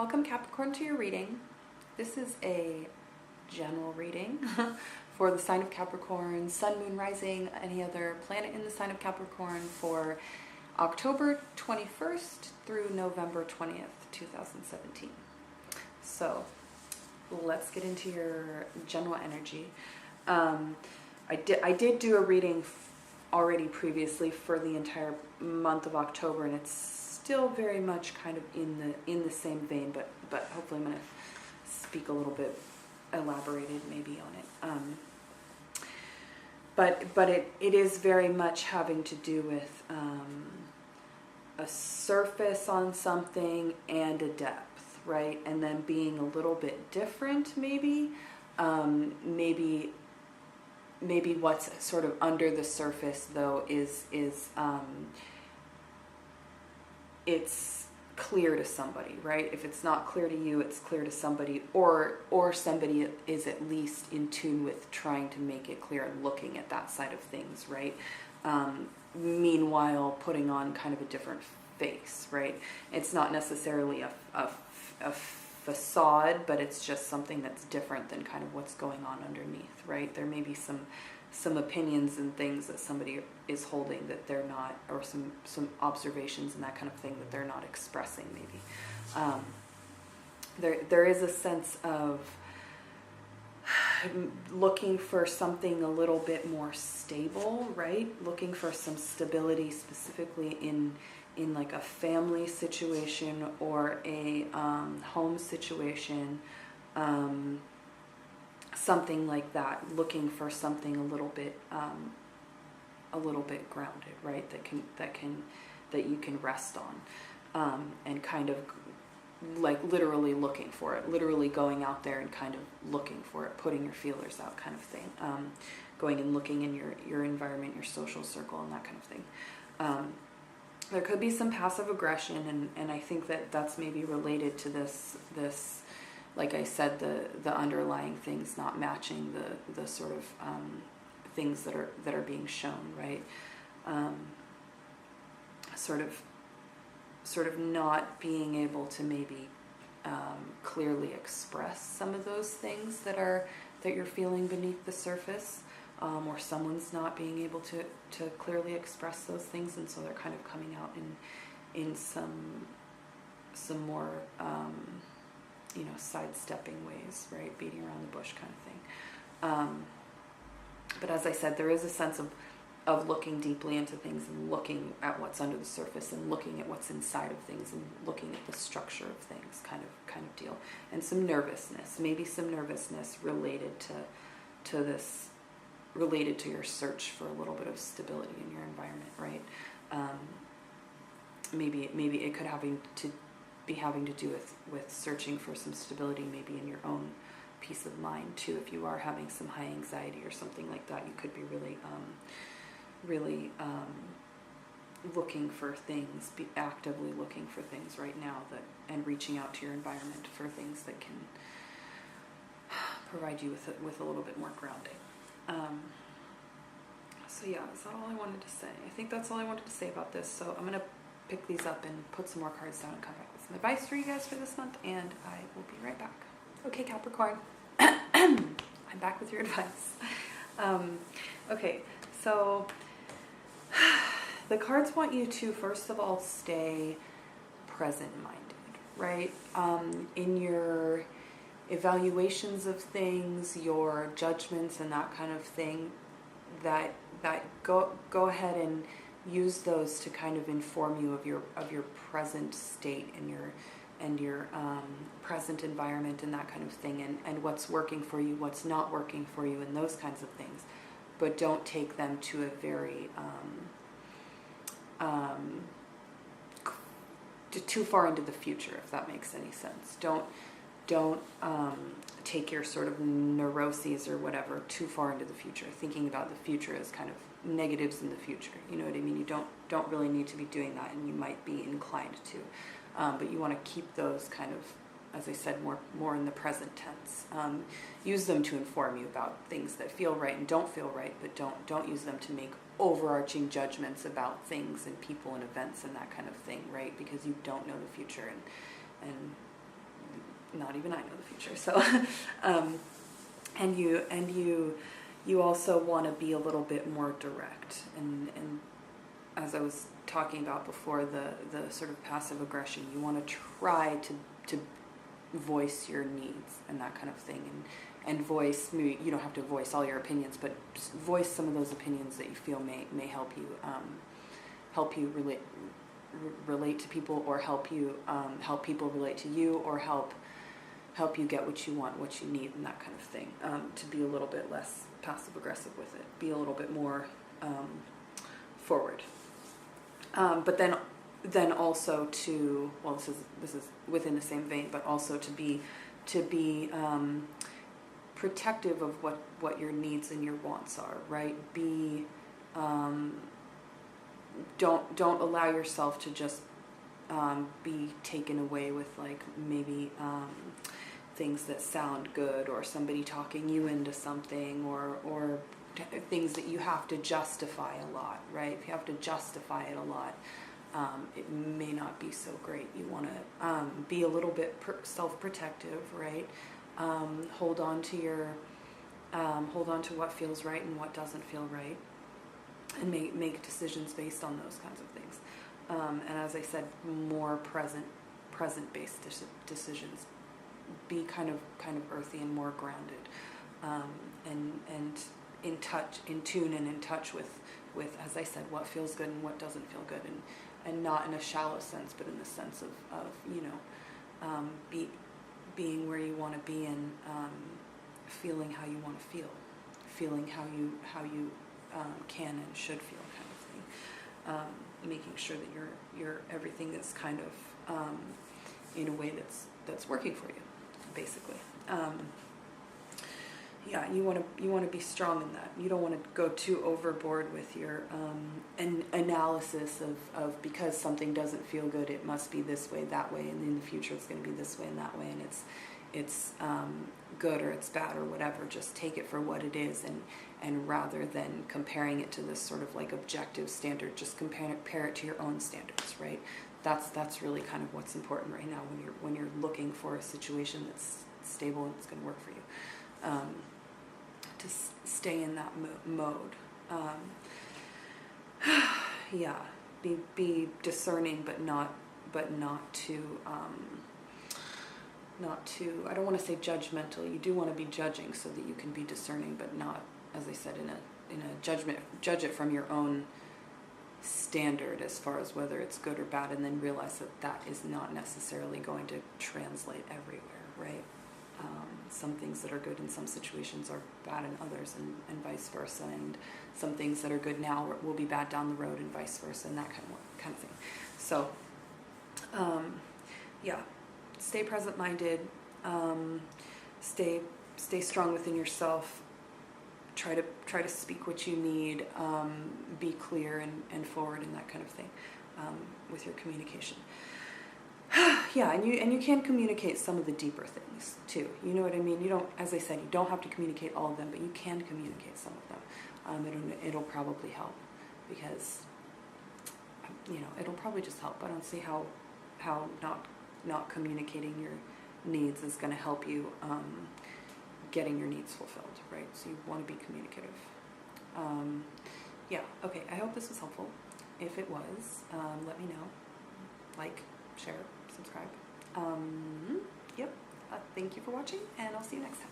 Welcome Capricorn to your reading. This is a general reading for the sign of Capricorn, Sun, Moon, Rising, any other planet in the sign of Capricorn for October 21st through November 20th, 2017. So let's get into your general energy. I did do a reading already previously for the entire month of October, and it's still very much kind of in the same vein, but hopefully I'm going to speak a little bit elaborated maybe on it. But it is very much having to do with a surface on something and a depth, right? And then being a little bit different, maybe maybe what's sort of under the surface though is it's clear to somebody, right? If it's not clear to you, it's clear to somebody, or somebody is at least in tune with trying to make it clear and looking at that side of things, right? Meanwhile, putting on kind of a different face, right? It's not necessarily a facade, but it's just something that's different than kind of what's going on underneath, right? There may be some opinions and things that somebody is holding that they're not, or some observations and that kind of thing that they're not expressing maybe. There is a sense of looking for something a little bit more stable, right? Looking for some stability specifically in like a family situation or a home situation, something like that. Looking for something a little bit grounded, right? That you can rest on, and kind of like literally looking for it, literally going out there and kind of looking for it, putting your feelers out, kind of thing. Going and looking in your environment, your social circle, and that kind of thing. There could be some passive aggression, and I think that's maybe related to this, like I said, the underlying things not matching the sort of things that are being shown, right? Sort of not being able to maybe clearly express some of those things that you're feeling beneath the surface. Or someone's not being able to clearly express those things, and so they're kind of coming out in some more sidestepping ways, right? Beating around the bush kind of thing. But as I said, there is a sense of looking deeply into things and looking at what's under the surface and looking at what's inside of things and looking at the structure of things, kind of deal. And some nervousness, maybe some nervousness related to this. Related to your search for a little bit of stability in your environment, right? Maybe it could be having to do with searching for some stability, maybe in your own peace of mind too. If you are having some high anxiety or something like that, you could be really looking for things, be actively looking for things right now and reaching out to your environment for things that can provide you with a little bit more grounding. So yeah, is that all I wanted to say? I think that's all I wanted to say about this. So I'm going to pick these up and put some more cards down and come back with some advice for you guys for this month, and I will be right back. Okay, Capricorn. I'm back with your advice. Okay, so the cards want you to, first of all, stay present-minded, right? In your evaluations of things, your judgments and that kind of thing, that go ahead and use those to kind of inform you of your present state and your present environment and that kind of thing, and what's working for you, what's not working for you, and those kinds of things. But don't take them to a very too far into the future, if that makes any sense. Don't take your sort of neuroses or whatever too far into the future, thinking about the future as kind of negatives in the future. You know what I mean? You don't really need to be doing that, and you might be inclined to. But you want to keep those kind of, as I said, more in the present tense. Use them to inform you about things that feel right and don't feel right, but don't use them to make overarching judgments about things and people and events and that kind of thing, right? Because you don't know the future, and not even I know the future. So, and you also want to be a little bit more direct. And as I was talking about before, the sort of passive aggression, you want to try to voice your needs and that kind of thing, and voice, maybe you don't have to voice all your opinions, but voice some of those opinions that you feel may help you relate to people, or help people relate to you, or help you get what you want, what you need, and that kind of thing. To be a little bit less passive aggressive with it, be a little bit more forward. But then also to, well, this is within the same vein, but also to be protective of what your needs and your wants are, right? Don't allow yourself to just be taken away with, like, maybe things that sound good, or somebody talking you into something, or things that you have to justify a lot, right? If you have to justify it a lot, it may not be so great. You want to be a little bit self-protective, right? Hold on to what feels right and what doesn't feel right, and make decisions based on those kinds of things. And as I said, more present-based decisions. Be kind of earthy and more grounded, and in tune and in touch with, as I said, what feels good and what doesn't feel good, and not in a shallow sense, but in the sense of being where you want to be, and feeling how you want to feel, feeling how you can and should feel, kind of thing. Making sure that you're everything is kind of in a way that's working for you, basically. Yeah, you want to be strong in that. You don't want to go too overboard with your analysis of because something doesn't feel good, it must be this way, that way, and in the future it's going to be this way and that way, and it's good or it's bad or whatever. Just take it for what it is, and rather than comparing it to this sort of like objective standard, just compare it to your own standards, right? That's really kind of what's important right now when you're looking for a situation that's stable and it's going to work for you. To stay in that mode. Yeah, be discerning, but not too. I don't want to say judgmental. You do want to be judging so that you can be discerning, but not, as I said, in a judgment. Judge it from your own standard as far as whether it's good or bad, and then realize that is not necessarily going to translate everywhere, right? Some things that are good in some situations are bad in others, and vice versa, and some things that are good now will be bad down the road, and vice versa, and that kind of thing. So, yeah, stay present-minded, stay strong within yourself. Try to speak what you need, be clear and forward, and that kind of thing, with your communication. Yeah, and you can communicate some of the deeper things too. You know what I mean? You don't, as I said, you don't have to communicate all of them, but you can communicate some of them. It'll probably help, because it'll probably just help. I don't see how not communicating your needs is going to help you getting your needs fulfilled, right? So you want to be communicative. Yeah. Okay. I hope this was helpful. If it was, let me know. Like, share, subscribe. Yep. Thank you for watching, and I'll see you next time.